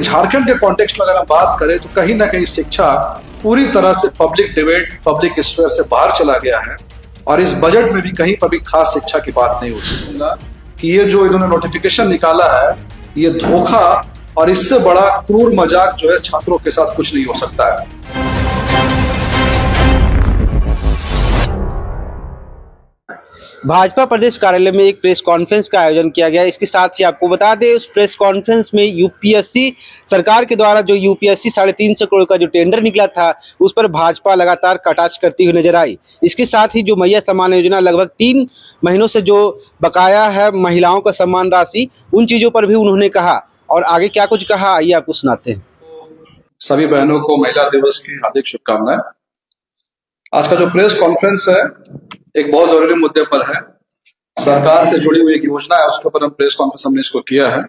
झारखंड के कॉन्टेक्स्ट में अगर हम बात करें तो कहीं ना कहीं शिक्षा पूरी तरह से पब्लिक डिबेट, पब्लिक स्फीयर से बाहर चला गया है। और इस बजट में भी कहीं पर भी खास शिक्षा की बात नहीं होती कि ये जो इन्होंने नोटिफिकेशन निकाला है ये धोखा और इससे बड़ा क्रूर मजाक जो है छात्रों के साथ कुछ नहीं हो सकता है। भाजपा प्रदेश कार्यालय में एक प्रेस कॉन्फ्रेंस का आयोजन किया गया। इसके साथ ही आपको बता दें उस प्रेस कॉन्फ्रेंस में यूपीएससी सरकार के द्वारा जो यूपीएससी 350 करोड़ का जो टेंडर निकला था उस पर भाजपा लगातार कटाक्ष करती हुई नजर आई। इसके साथ ही जो मैया सम्मान योजना लगभग 3 महीनों से जो बकाया है महिलाओं का सम्मान राशि, उन चीजों पर भी उन्होंने कहा। और आगे क्या कुछ कहा आइए आपको सुनाते हैं। सभी बहनों को महिला दिवस की हार्दिक शुभकामनाएं। आज का जो प्रेस कॉन्फ्रेंस है एक बहुत जरूरी मुद्दे पर है। सरकार से जुड़ी हुई एक योजना है, उसके ऊपर हम प्रेस कॉन्फ्रेंस हमने इसको किया है।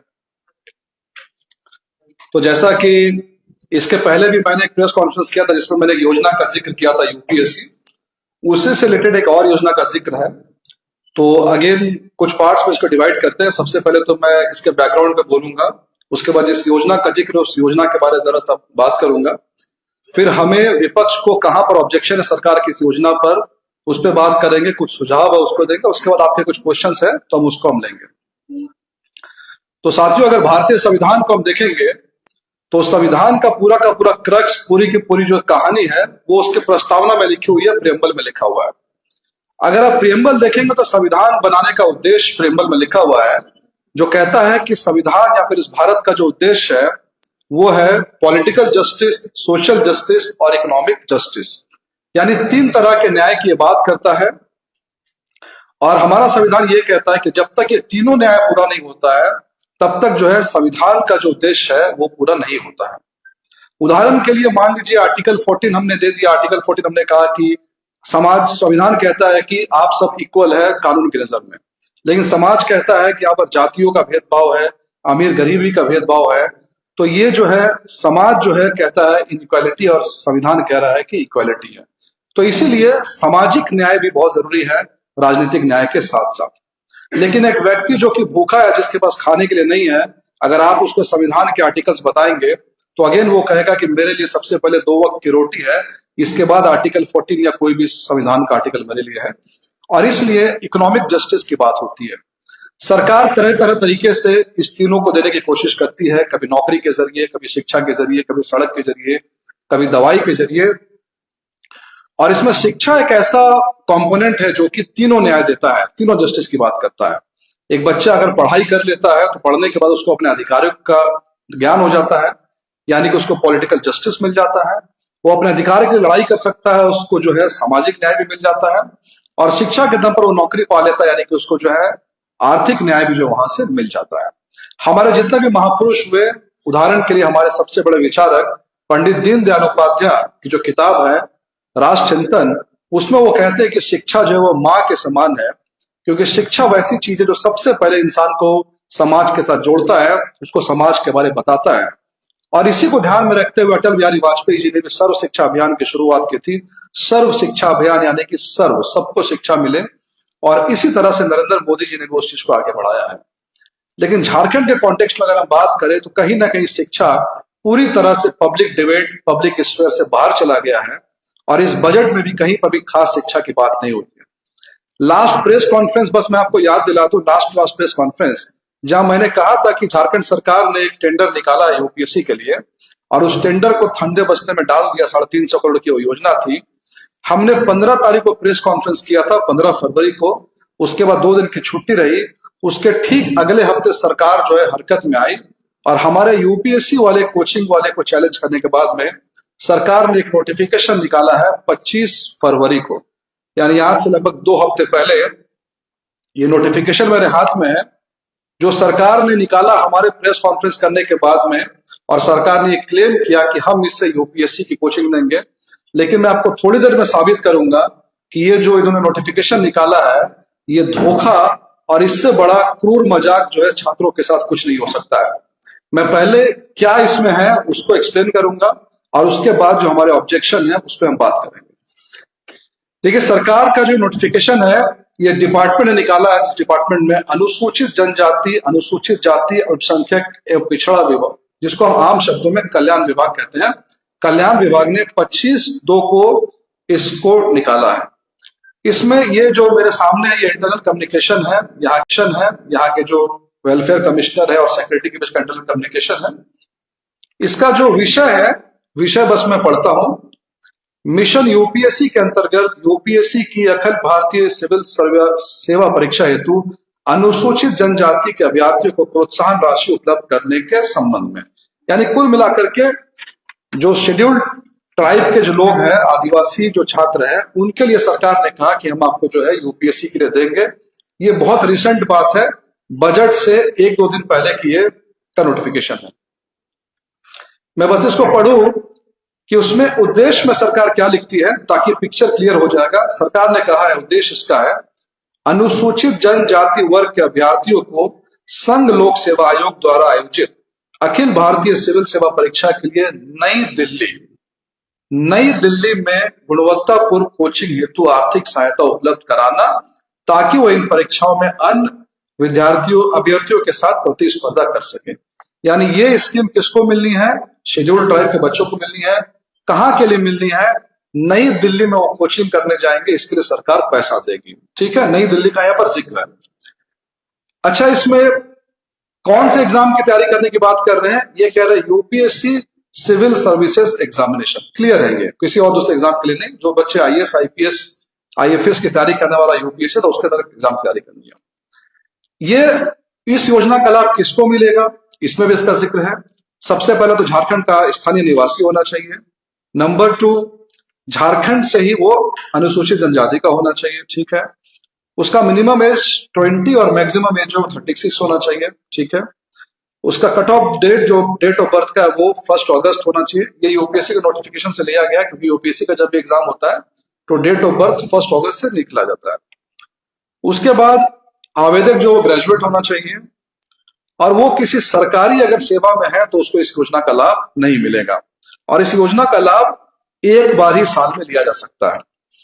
तो जैसा कि इसके पहले भी मैंने एक प्रेस कॉन्फ्रेंस किया था जिसमें मैंने एक योजना का जिक्र किया था यूपीएससी, उसी से रिलेटेड एक और योजना का जिक्र है। तो अगेन कुछ पार्ट्स में इसको डिवाइड करते हैं। सबसे पहले तो मैं इसके बैकग्राउंड पे बोलूंगा, उसके बाद जिस योजना का जिक्र उस योजना के बारे में जरा सा बात करूंगा, फिर हमें विपक्ष को कहां पर ऑब्जेक्शन है सरकार की इस योजना पर उस पर बात करेंगे, कुछ सुझाव है उसको देंगे, उसके बाद आपके कुछ क्वेश्चंस है तो हम उसको हम लेंगे। तो साथियों, अगर भारतीय संविधान को हम देखेंगे तो संविधान का पूरा क्रक्स, पूरी की पूरी जो कहानी है वो उसके प्रस्तावना में लिखी हुई है, प्रियम्बल में लिखा हुआ है। अगर आप प्रियम्बल देखेंगे तो संविधान बनाने का उद्देश्य प्रियम्बल में लिखा हुआ है, जो कहता है कि संविधान या फिर इस भारत का जो उद्देश्य है वो है पॉलिटिकल जस्टिस, सोशल जस्टिस और इकोनॉमिक जस्टिस, यानी 3 तरह के न्याय की बात करता है। और हमारा संविधान ये कहता है कि जब तक ये तीनों न्याय पूरा नहीं होता है तब तक जो है संविधान का जो उद्देश्य है वो पूरा नहीं होता है। उदाहरण के लिए मान लीजिए आर्टिकल 14 हमने दे दिया। आर्टिकल 14 हमने कहा कि संविधान कहता है कि आप सब इक्वल है कानून की नजर में, लेकिन समाज कहता है कि यहाँ पर जातियों का भेदभाव है, अमीर गरीबी का भेदभाव है। तो ये जो है समाज जो है कहता है इनइक्वालिटी और संविधान कह रहा है कि इक्वालिटी है। तो इसीलिए सामाजिक न्याय भी बहुत जरूरी है राजनीतिक न्याय के साथ साथ। लेकिन एक व्यक्ति जो कि भूखा है, जिसके पास खाने के लिए नहीं है, अगर आप उसको संविधान के आर्टिकल्स बताएंगे तो अगेन वो कहेगा कि मेरे लिए सबसे पहले 2 वक्त की रोटी है, इसके बाद आर्टिकल 14 या कोई भी संविधान का आर्टिकल मेरे लिए है। और इसलिए इकोनॉमिक जस्टिस की बात होती है। सरकार तरह तरह तरीके से इस तीनों को देने की कोशिश करती है, कभी नौकरी के जरिए, कभी शिक्षा के जरिए, कभी सड़क के जरिए, कभी दवाई के जरिए। और इसमें शिक्षा एक ऐसा कंपोनेंट है जो कि तीनों न्याय देता है, तीनों जस्टिस की बात करता है। एक बच्चा अगर पढ़ाई कर लेता है तो पढ़ने के बाद उसको अपने अधिकारों का ज्ञान हो जाता है, यानी कि उसको पॉलिटिकल जस्टिस मिल जाता है, वो अपने अधिकार के लिए लड़ाई कर सकता है, उसको जो है सामाजिक न्याय भी मिल जाता है। और शिक्षा के दम पर वो नौकरी पा लेता है, यानी कि उसको जो है आर्थिक न्याय भी जो वहां से मिल जाता है। हमारे जितने भी महापुरुष हुए, उदाहरण के लिए हमारे सबसे बड़े विचारक पंडित दीनदयाल उपाध्याय की जो किताब है राष्ट्र चिंतन, उसमें वो कहते हैं कि शिक्षा जो है वो माँ के समान है, क्योंकि शिक्षा वैसी चीज है जो सबसे पहले इंसान को समाज के साथ जोड़ता है, उसको समाज के बारे में बताता है। और इसी को ध्यान में रखते हुए अटल बिहारी वाजपेयी जी ने भी सर्व शिक्षा अभियान की शुरुआत की थी। सर्व शिक्षा अभियान यानी कि सर्व, सबको शिक्षा मिले। और इसी तरह से नरेंद्र मोदी जी ने भी उस चीज को आगे बढ़ाया है। लेकिन झारखंड के कॉन्टेक्स्ट में अगर हम बात करें तो कहीं ना कहीं शिक्षा पूरी तरह से पब्लिक डिबेट, पब्लिक स्फीयर से बाहर चला गया है। और इस बजट में भी कहीं पर भी खास शिक्षा की बात नहीं होती है। लास्ट प्रेस कॉन्फ्रेंस, बस मैं आपको याद दिला दूं, लास्ट प्रेस कॉन्फ्रेंस जहां मैंने कहा था कि झारखंड सरकार ने एक टेंडर निकाला है यूपीएससी के लिए और उस टेंडर को ठंडे बस्ते में डाल दिया। 350 करोड़ की वो योजना थी। हमने 15 तारीख को प्रेस कॉन्फ्रेंस किया था, 15 फरवरी को। उसके बाद 2 दिन की छुट्टी रही। उसके ठीक अगले हफ्ते सरकार जो है हरकत में आई और हमारे यूपीएससी वाले, कोचिंग वाले को चैलेंज करने के बाद में सरकार ने एक नोटिफिकेशन निकाला है 25 फरवरी को, यानी आज से लगभग 2 हफ्ते पहले। ये नोटिफिकेशन मेरे हाथ में है जो सरकार ने निकाला हमारे प्रेस कॉन्फ्रेंस करने के बाद में। और सरकार ने क्लेम किया कि हम इससे यूपीएससी की कोचिंग देंगे। लेकिन मैं आपको थोड़ी देर में साबित करूंगा कि ये जो इन्होंने नोटिफिकेशन निकाला है ये धोखा और इससे बड़ा क्रूर मजाक जो है छात्रों के साथ कुछ नहीं हो सकता है। मैं पहले क्या इसमें है उसको एक्सप्लेन करूंगा और उसके बाद जो हमारे ऑब्जेक्शन है उस पर हम बात करेंगे। देखिए, सरकार का जो नोटिफिकेशन है ये डिपार्टमेंट ने निकाला है। इस डिपार्टमेंट में अनुसूचित जनजाति, अनुसूचित जाति, अल्पसंख्यक एवं पिछड़ा जिसको हम आम शब्दों में कल्याण विभाग कहते हैं। कल्याण विभाग ने 25/2 को इसको निकाला है। इसमें ये जो मेरे सामने है ये इंटरनल कम्युनिकेशन है, यहाँ के जो वेलफेयर कमिश्नर है और सेक्रेटरी के बीच का इंटरनल कम्युनिकेशन है। इसका जो विषय है, विषय बस मैं पढ़ता हूं। मिशन यूपीएससी के अंतर्गत यूपीएससी की अखिल भारतीय सिविल सेवा परीक्षा हेतु अनुसूचित जनजाति के अभ्यर्थियों को प्रोत्साहन राशि उपलब्ध करने के संबंध में, यानी कुल मिलाकर के जो शेड्यूल्ड ट्राइब के जो लोग हैं, आदिवासी जो छात्र हैं, उनके लिए सरकार ने कहा कि हम आपको जो है यूपीएससी के लिए देंगे। ये बहुत रिसेंट बात है, बजट से 1-2 दिन पहले की ये का नोटिफिकेशन है। मैं बस इसको पढ़ूं कि उसमें उद्देश्य में सरकार क्या लिखती है ताकि पिक्चर क्लियर हो जाएगा। सरकार ने कहा है, उद्देश्य इसका है, अनुसूचित जनजाति वर्ग के अभ्यर्थियों को संघ लोक सेवा आयोग द्वारा आयोजित अखिल भारतीय सिविल सेवा परीक्षा के लिए नई दिल्ली में गुणवत्तापूर्ण कोचिंग हेतु आर्थिक सहायता उपलब्ध कराना, ताकि वो इन परीक्षाओं में अन्य अभ्यर्थियों के साथ प्रतिस्पर्धा कर सके। यानी ये स्कीम किसको मिलनी है? शेड्यूल्ड ट्राइब के बच्चों को मिलनी है। कहां के लिए मिलनी है? नई दिल्ली में वो कोचिंग करने जाएंगे, इसके लिए सरकार पैसा देगी। ठीक है, नई दिल्ली का यहां पर जिक्र है। अच्छा, इसमें कौन से एग्जाम की तैयारी करने की बात कर रहे हैं? ये कह रहे हैं UPSC civil services examination. Clear है, ये किसी और दूसरे एग्जाम के लिए नहीं। जो बच्चे आईएएस, आईपीएस, आईएफएस की तैयारी करने वाला यूपीएससी, तो उसके तरफ एग्जाम की तैयारी करनी है। ये इस योजना का लाभ किसको मिलेगा, इसमें भी इसका जिक्र है। सबसे पहले तो झारखंड का स्थानीय निवासी होना चाहिए। नंबर 2, झारखंड से ही वो अनुसूचित जनजाति का होना चाहिए। ठीक है, उसका मिनिमम एज 20 और मैक्सिमम एज जो 36 होना चाहिए। ठीक है, उसका कट ऑफ डेट जो डेट ऑफ बर्थ का है वो 1 अगस्त होना चाहिए। ये यूपीएससी के नोटिफिकेशन से लिया गया, क्योंकि यूपीएससी का जब भी एग्जाम होता है तो डेट ऑफ बर्थ 1 अगस्त से निकला जाता है। उसके बाद आवेदक जो ग्रेजुएट होना चाहिए, और वो किसी सरकारी अगर सेवा में है तो उसको इस योजना का लाभ नहीं मिलेगा, और इस योजना का लाभ एक बार ही साल में लिया जा सकता है।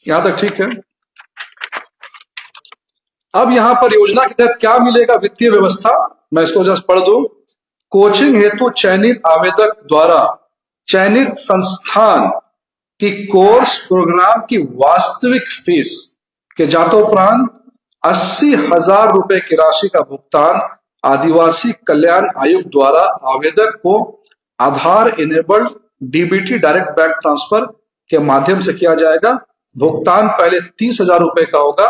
यहां तक ठीक है। अब यहां पर योजना के तहत क्या मिलेगा? वित्तीय व्यवस्था, मैं इसको जस्ट पढ़ दूं। कोचिंग हेतु चयनित आवेदक द्वारा चयनित संस्थान की कोर्स प्रोग्राम की वास्तविक फीस के जातोपरांत 80,000 रुपए की राशि का भुगतान आदिवासी कल्याण आयोग द्वारा आवेदक को Aadhaar enabled DBT direct bank transfer के माध्यम से किया जाएगा। भुगतान पहले 30,000 रुपए का होगा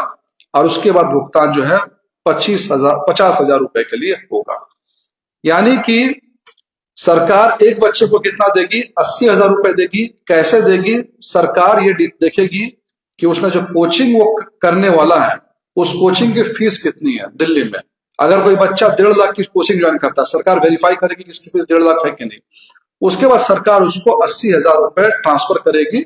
और उसके बाद भुगतान जो है 50,000 रुपए के लिए होगा। यानी कि सरकार एक बच्चे को कितना देगी? 80,000 रुपए देगी। कैसे देगी? सरकार ये देखेगी कि उसने जो कोचिंग वो करने वाला है, उस कोचिंग की फीस कितनी है दिल्ली में। अगर कोई बच्चा 1.5 लाख की कोचिंग ज्वाइन करता है, सरकार वेरीफाई करेगी कि इसकी फीस 1.5 लाख है कि नहीं। उसके बाद सरकार उसको 80,000 रुपए ट्रांसफर करेगी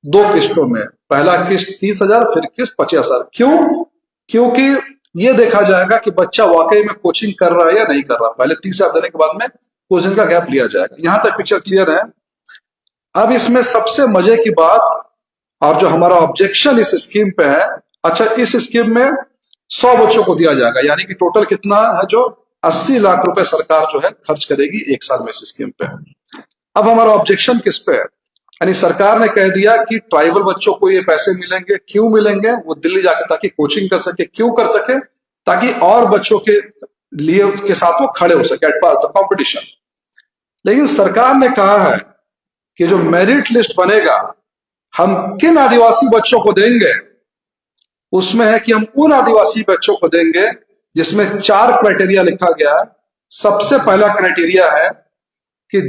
2 किस्तों में। पहला किस्त 30,000, फिर किस्त 50,000। क्यों? क्योंकि ये देखा जाएगा कि बच्चा वाकई में कोचिंग कर रहा है या नहीं कर रहा। पहले 30,000 देने के बाद में कुछ दिन का गैप लिया जाएगा। यहां तक पिक्चर क्लियर है। अब इसमें सबसे मजे की बात, और जो हमारा ऑब्जेक्शन इस स्कीम पे है, अच्छा, इस स्कीम में 100 बच्चों को दिया जाएगा, यानी कि टोटल कितना है? जो 80 लाख रुपए सरकार जो है खर्च करेगी एक साल में इस स्कीम पे। अब हमारा ऑब्जेक्शन किस पे है? यानी सरकार ने कह दिया कि ट्राइबल बच्चों को ये पैसे मिलेंगे। क्यों मिलेंगे? वो दिल्ली जाकर ताकि कोचिंग कर सके। क्यों कर सके? ताकि और बच्चों के लिए के साथ वो खड़े हो सके at par of the competition. लेकिन सरकार ने कहा है कि जो मेरिट लिस्ट बनेगा, हम किन आदिवासी बच्चों को देंगे, उसमें है कि हम उन आदिवासी बच्चों को देंगे जिसमें 4 क्राइटेरिया लिखा गया है। सबसे पहला क्राइटेरिया है कि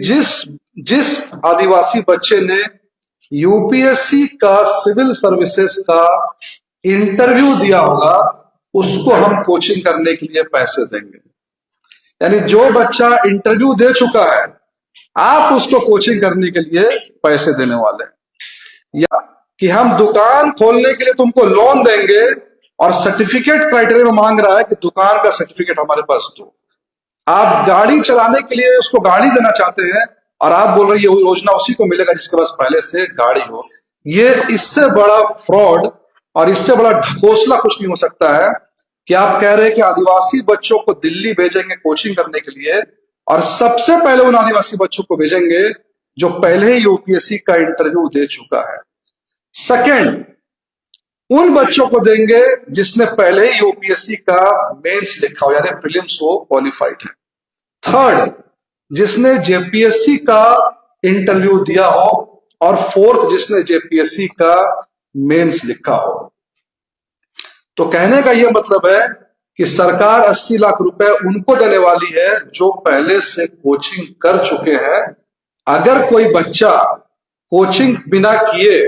जिस आदिवासी बच्चे ने यूपीएससी का सिविल सर्विसेज का इंटरव्यू दिया होगा, उसको हम कोचिंग करने के लिए पैसे देंगे। यानी जो बच्चा इंटरव्यू दे चुका है, आप उसको कोचिंग करने के लिए पैसे देने वाले हैं। या कि हम दुकान खोलने के लिए तुमको लोन देंगे, और सर्टिफिकेट क्राइटेरिया में मांग रहा है कि दुकान का सर्टिफिकेट हमारे पास दो। आप गाड़ी चलाने के लिए उसको गाड़ी देना चाहते हैं, और आप बोल रहे हैं ये योजना उसी को मिलेगा जिसके पास पहले से गाड़ी हो। ये इससे बड़ा फ्रॉड और इससे बड़ा ढकोसला कुछ नहीं हो सकता है कि आप कह रहे हैं कि आदिवासी बच्चों को दिल्ली भेजेंगे कोचिंग करने के लिए, और सबसे पहले उन आदिवासी बच्चों को भेजेंगे जो पहले ही यूपीएससी का इंटरव्यू दे चुका है। सेकंड, उन बच्चों को देंगे जिसने पहले ही यूपीएससी का मेंस लिखा हो, यानी प्रीलिम्स हो क्वालिफाइड है। थर्ड, जिसने जेपीएससी का इंटरव्यू दिया हो। और फोर्थ, जिसने जेपीएससी का मेंस लिखा हो। तो कहने का यह मतलब है कि सरकार 80 लाख रुपए उनको देने वाली है जो पहले से कोचिंग कर चुके हैं। अगर कोई बच्चा कोचिंग बिना किए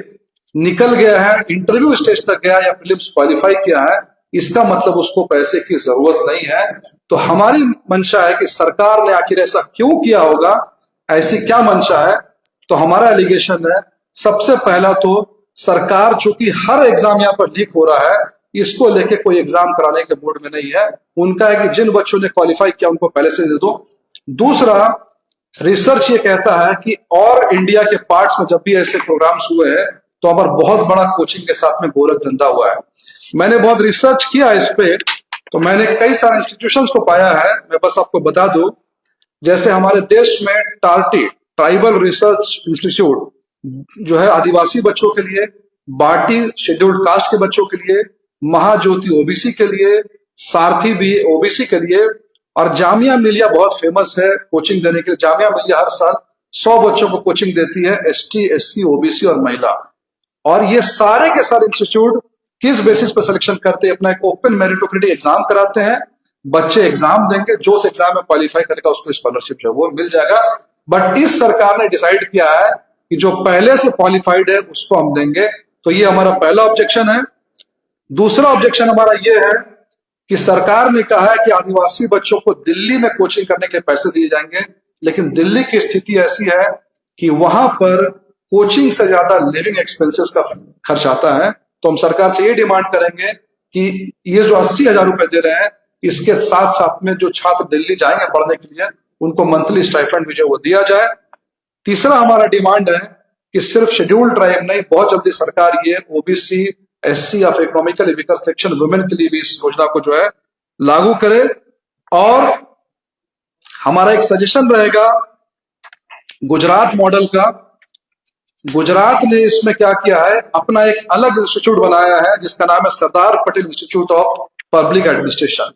निकल गया है, इंटरव्यू स्टेज तक गया या प्रीलिम्स क्वालिफाई किया है, इसका मतलब उसको पैसे की जरूरत नहीं है। तो हमारी मंशा है कि सरकार ने आखिर ऐसा क्यों किया होगा, ऐसी क्या मंशा है। तो हमारा एलिगेशन है, सबसे पहला तो सरकार चूंकि हर एग्जाम यहाँ पर लीक हो रहा है, इसको लेके कोई एग्जाम कराने के मूड में नहीं है। उनका है कि जिन बच्चों ने क्वालिफाई किया उनको पहले से दे दो। दूसरा, रिसर्च ये कहता है कि और इंडिया के पार्ट्स में जब भी ऐसे प्रोग्राम्स हुए हैं तो हमारा बहुत बड़ा कोचिंग के साथ में गोरख धंधा हुआ है। मैंने बहुत रिसर्च किया इस पे, तो मैंने कई सारे इंस्टीट्यूशंस को पाया है। मैं बस आपको बता दूं, जैसे हमारे देश में टार्टी, ट्राइबल रिसर्च इंस्टीट्यूट, जो है आदिवासी बच्चों के लिए, बाटी शेड्यूल्ड कास्ट के बच्चों के लिए, महाज्योति ओबीसी के लिए, सारथी भी ओबीसी के लिए, और जामिया मिलिया बहुत फेमस है कोचिंग देने के लिए। जामिया मिलिया हर साल 100 बच्चों को कोचिंग देती है, एसटी, एससी, ओबीसी और महिला। और ये सारे के सारे इंस्टीट्यूट किस बेसिस पर सिलेक्शन करते हैं, अपना एक ओपन मेरिटोक्रेटिक एग्जाम कराते हैं। बच्चे एग्जाम देंगे, जो उस एग्जाम में क्वालिफाई करेगा उसको स्कॉलरशिप जो है वो मिल जाएगा। बट इस सरकार ने डिसाइड किया है कि जो पहले से क्वालिफाइड है उसको हम देंगे। तो ये हमारा पहला ऑब्जेक्शन है। दूसरा ऑब्जेक्शन हमारा ये है कि सरकार ने कहा है कि आदिवासी बच्चों को दिल्ली में कोचिंग करने के लिए पैसे दिए जाएंगे, लेकिन दिल्ली की स्थिति ऐसी है कि वहां पर कोचिंग से ज्यादा लिविंग एक्सपेंसेस का खर्च आता है। तो हम सरकार से ये डिमांड करेंगे कि ये जो 80,000 रुपए दे रहे हैं, इसके साथ साथ में जो छात्र दिल्ली जाएंगे पढ़ने के लिए उनको मंथली स्टाइपेंड भी जो वो दिया जाए। तीसरा हमारा डिमांड है कि सिर्फ शेड्यूल्ड ट्राइब नहीं, बहुत जल्दी सरकार ये ओबीसी, एससी या फिर इकोनॉमिकली वीकर सेक्शन वुमेन के लिए भी इस योजना को जो है लागू करे। और हमारा एक सजेशन रहेगा गुजरात मॉडल का। गुजरात ने इसमें क्या किया है, अपना एक अलग इंस्टीट्यूट बनाया है जिसका नाम है Sardar Patel institute of public administration.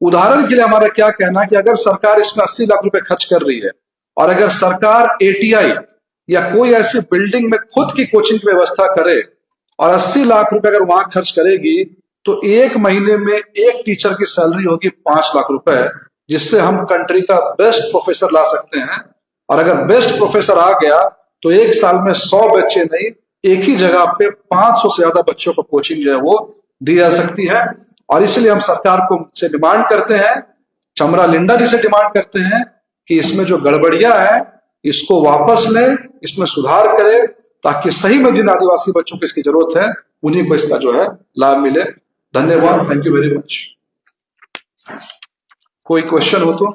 उदाहरण के लिए हमारा क्या कहना है कि अगर सरकार इसमें 80 लाख रुपए खर्च कर रही है और अगर सरकार एटीआई या कोई ऐसी बिल्डिंग में खुद की कोचिंग की व्यवस्था करे और 80 लाख रुपए अगर वहां खर्च करेगी, तो एक महीने में एक टीचर की सैलरी होगी 5 लाख रुपए, जिससे हम कंट्री का बेस्ट प्रोफेसर ला सकते हैं। और अगर बेस्ट प्रोफेसर आ गया तो एक साल में 100 बच्चे नहीं, एक ही जगह पे 500 से ज्यादा बच्चों को कोचिंग जो है वो दी जा सकती है। और इसलिए हम सरकार को से डिमांड करते हैं, चमरा लिंडा जी से डिमांड करते हैं कि इसमें जो गड़बड़ियां है इसको वापस लें, इसमें सुधार करें, ताकि सही में जिन आदिवासी बच्चों को इसकी जरूरत है उन्हीं को इसका जो है लाभ मिले। धन्यवाद, थैंक यू वेरी मच। कोई क्वेश्चन हो तो